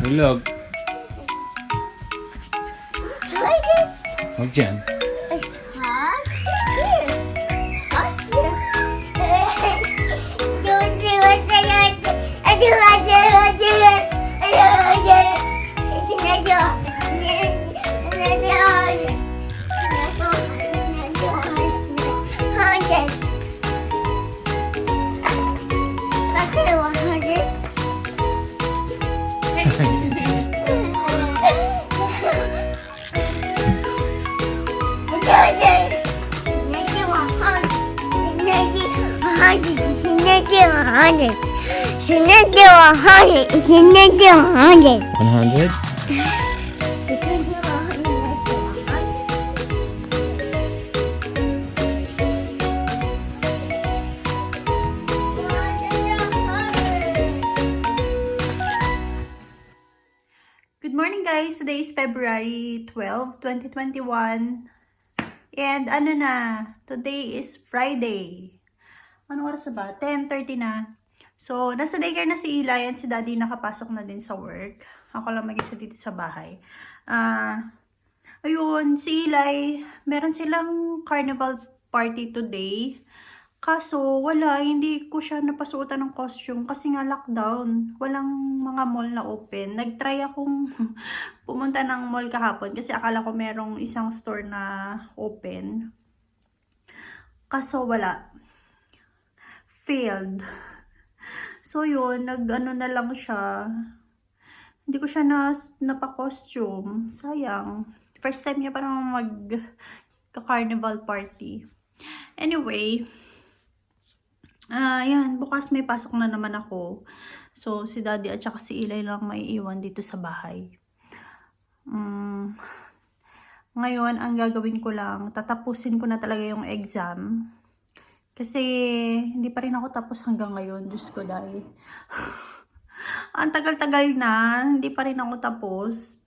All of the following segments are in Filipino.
Hulog. Huwag dyan. Sinigil 100. Sinigil 100. 100? Good morning guys! Today is February 12, 2021. And ano na, today is Friday. Anong oras na ba? 10:30 na. So, nasa daycare na si Eli and si Daddy nakapasok na din sa work. Ako lang mag-isa dito sa bahay. Ayun, si Eli, meron silang carnival party today. Kaso, wala, hindi ko siya napasuotan ng costume kasi nga lockdown. Walang mga mall na open. Nag-try akong pumunta ng mall kahapon kasi akala ko merong isang store na open. Kaso, wala. Failed. So, yun, nag-ano na lang siya. Hindi ko siya napa-costume. Sayang. First time niya parang mag-carnival party. Anyway, yan, bukas may pasok na naman ako. So, si Daddy at saka si Eli lang may iwan dito sa bahay. Ngayon, ang gagawin ko lang, tatapusin ko na talaga yung exam. Kasi, hindi pa rin ako tapos hanggang ngayon. Diyos ko, dahil. Ang tagal-tagal na, hindi pa rin ako tapos.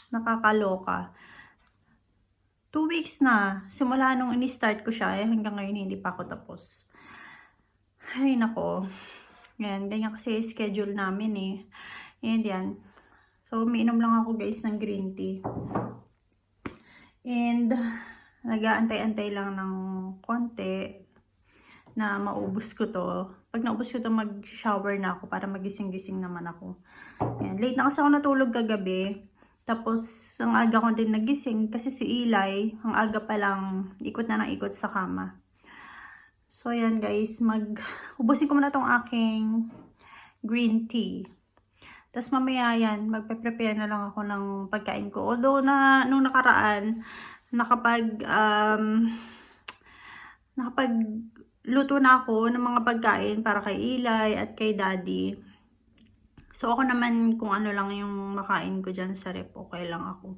Nakakaloka. 2 weeks na, simula nung ini-start ko siya, hanggang ngayon hindi pa ako tapos. Ay, nako. Yan, ganyan kasi schedule namin eh. And yan. So, umiinom lang ako guys ng green tea. And, nag-aantay-antay lang ng konti na maubos ko to. Pag naubos ko to, mag-shower na ako para magising-gising naman ako. Yan. Late na kasi ako natulog kagabi. Tapos, ang aga ko din nagising kasi si Eli, ang aga pa lang, ikot na ng ikot sa kama. So, ayan guys, ubusin ko muna tong aking green tea. Tapos mamaya yan, magpe-prepare na lang ako ng pagkain ko. Although, nung nakaraan, nakapagluto na ako ng mga pagkain para kay Eli at kay Daddy. So, ako naman, kung ano lang yung makain ko dyan sa rep, okay lang ako.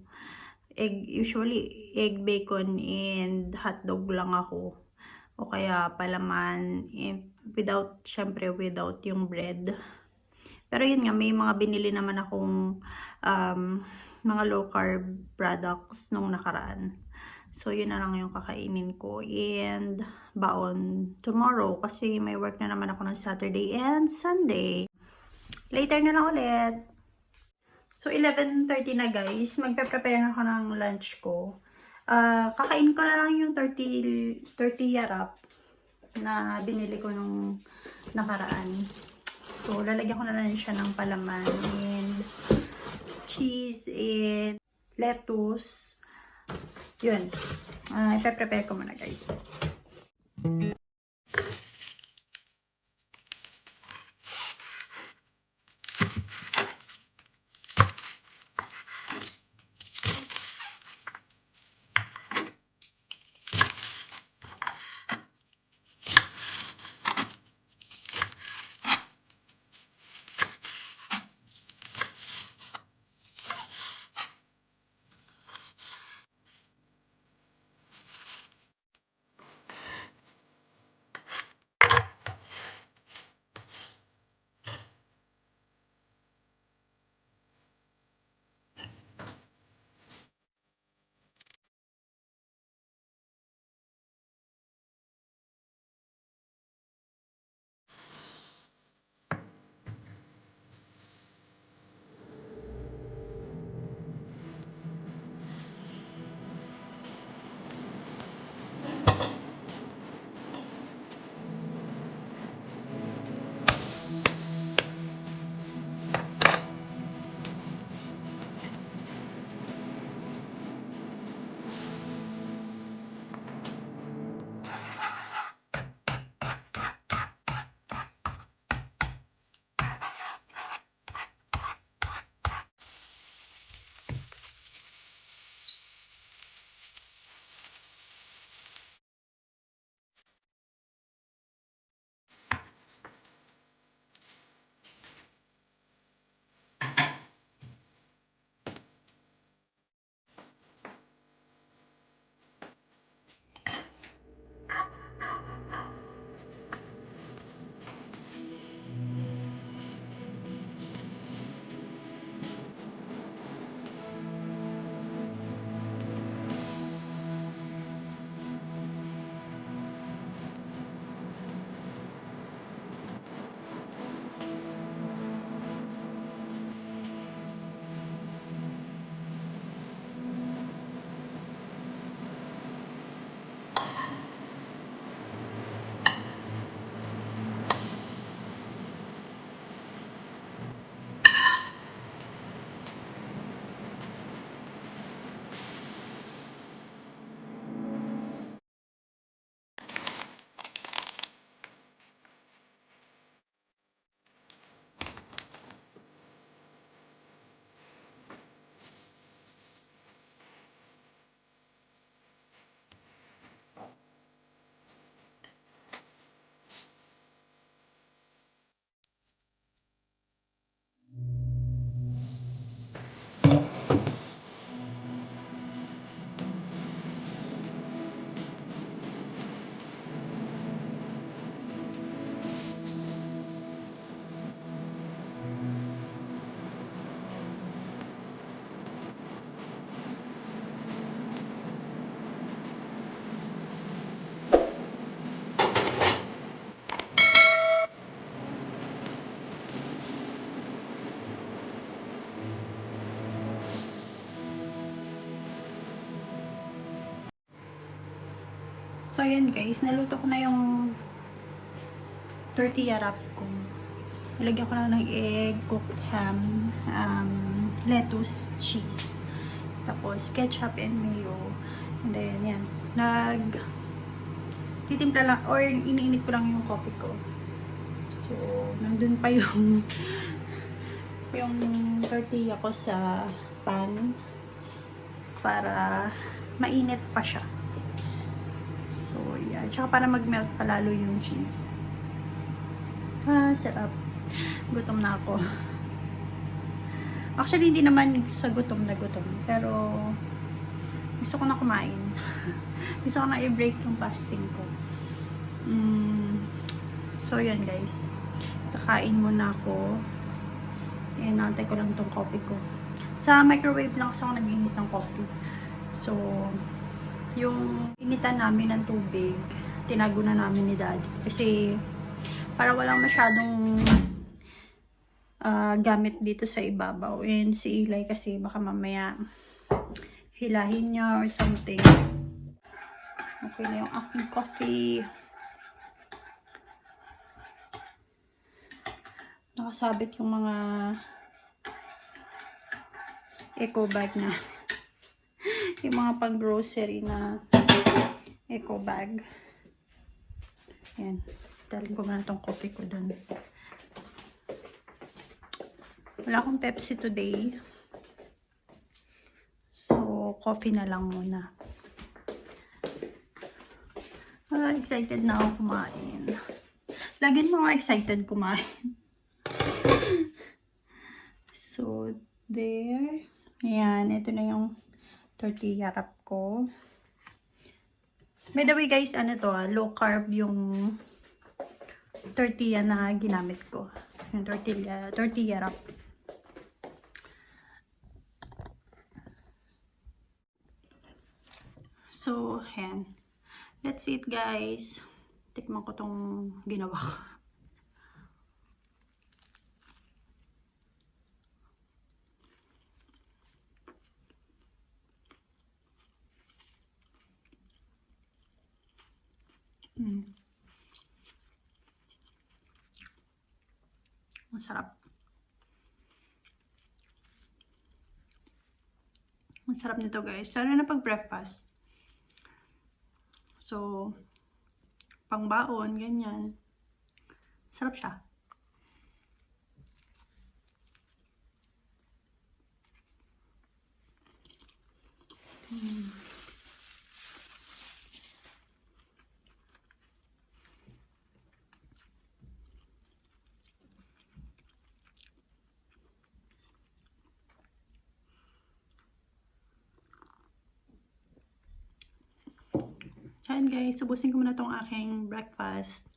Usually, egg, bacon, and hotdog lang ako. O kaya palaman, syempre without yung bread. Pero yun nga, may mga binili naman akong mga low carb products nung nakaraan. So yun na lang yung kakainin ko. And baon tomorrow kasi may work na naman ako ng Saturday and Sunday. Later na lang ulit. So 11:30 na guys, magpe-prepare na ako ng lunch ko. Kakain ko na lang yung 30 yarap na binili ko nung nakaraan. So, lalagyan ko na lang siya ng palaman and cheese and lettuce. Yun. Ipe-prepare ko muna guys. So, ayan guys, naluto ko na yung tortilla wrap ko. Nilagyan ko na ng egg, cooked ham, lettuce, cheese, tapos ketchup and mayo. And then, yan. Titimpla lang, or iniinit ko lang yung coffee ko. So, nandun pa yung tortilla ko sa pan para mainit pa siya. So, yan. Tsaka para mag-melt palalo yung cheese. Sarap. Gutom na ako. Actually, hindi naman sa gutom na gutom. Pero, gusto ko na kumain. Gusto ko na i-break yung fasting ko. So, yan guys. Kakain muna ako. And, nantay ko lang itong coffee ko. Sa microwave lang kasi ako nag-init ng coffee. So, yung initan namin ng tubig, tinago na namin ni Daddy. Kasi, para walang masyadong gamit dito sa ibabaw. And si Eli kasi baka mamaya hilahin niya or something. Okay na yung aking coffee. Nakasabit yung mga eco bag na. Yung mga pang grocery na eco bag. Ayan. Dalhin ko na itong coffee ko dun. Wala akong Pepsi today. So, coffee na lang muna. Excited na ako kumain. Lagyan mo ako excited kumain. So, there. Ayan, ito na yung tortilla wrap ko. By the way guys, ano to low carb yung tortilla na ginamit ko. Yung tortilla wrap. So, ayan. Let's eat guys. Tikman ko tong ginawa ko. Masarap. Masarap nito guys. Lalo na pag breakfast. So, pang baon, ganyan. Sarap siya. Ayan guys, subusin ko muna tong aking breakfast.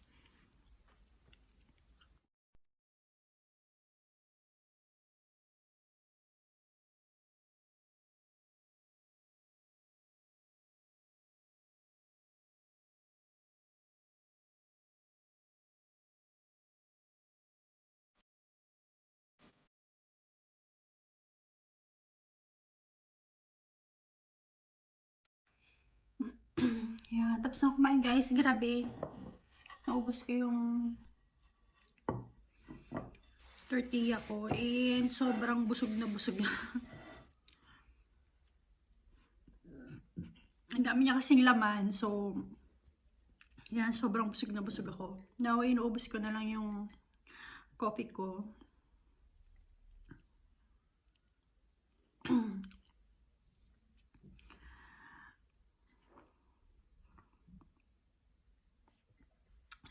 Yeah, tapos na kumain guys. Grabe. Naubos ko yung tortilla ko. And sobrang busog na busog na. Ang dami niya kasing laman. So, yan, sobrang busog na busog ako. Now, inuubos ko na lang yung coffee ko.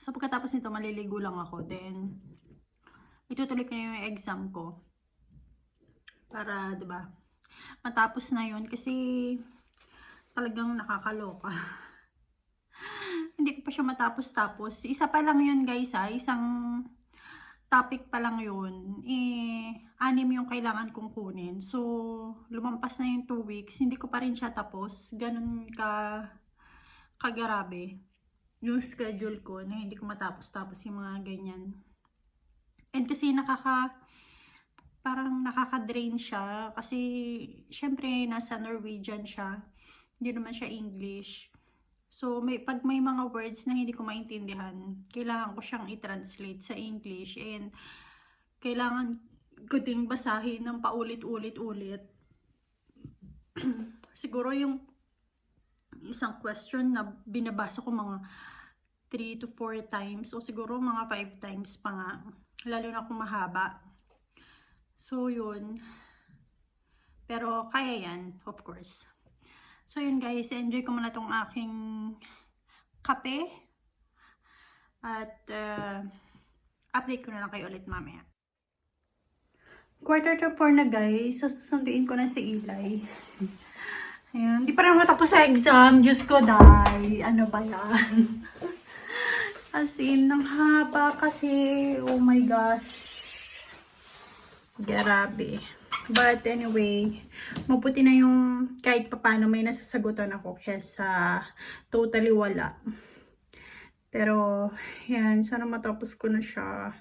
So, pagkatapos nito, maliligo lang ako. Then, itutuloy ko na yung exam ko. Para, diba, matapos na yun. Kasi, talagang nakakaloka. Hindi ko pa siya matapos-tapos. Isa pa lang yun, guys, ha. Isang topic pa lang yun. 6 yung kailangan kong kunin. So, lumampas na yung 2 weeks. Hindi ko pa rin siya tapos. Ganun kagarabe yung schedule ko na hindi ko matapos-tapos yung mga ganyan. And kasi parang nakaka-drain siya kasi syempre nasa Norwegian siya, hindi naman siya English. So, pag may mga words na hindi ko maintindihan, kailangan ko siyang i-translate sa English and kailangan ko ding basahin ng paulit-ulit-ulit. Siguro yung isang question na binabasa ko mga 3 to 4 times o siguro mga 5 times pa nga, lalo na kung mahaba. So, yun. Pero kaya yan, of course. So yun guys, enjoy ko muna tong aking kape. At update ko na lang kayo ulit mamaya. 3:45 na guys, so susunduin ko na si Eli. Ayan, hindi pa rin matapos sa exam. Diyos ko, day. Ano ba yan? As in, ang haba kasi. Oh my gosh. Grabe. But anyway, mabuti na yung kahit papano may nasasagutan ako kesa totally wala. Pero, yan, sana matapos ko na siya.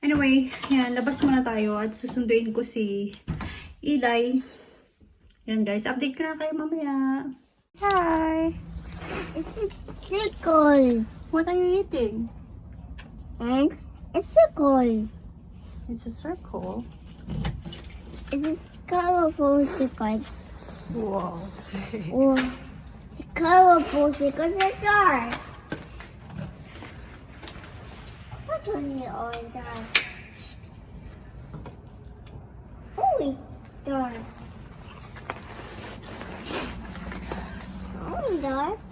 Anyway, yan, labas muna tayo at susunduin ko si Eli. Yan guys, update ko na kayo mamaya. Hi! It's a circle. What are you eating? And a circle. It's a circle. It's colorful circle. Wow. Oh, it's colorful circle in the dark. What's on the orange dark? Oh, it's dark. Oh, dark.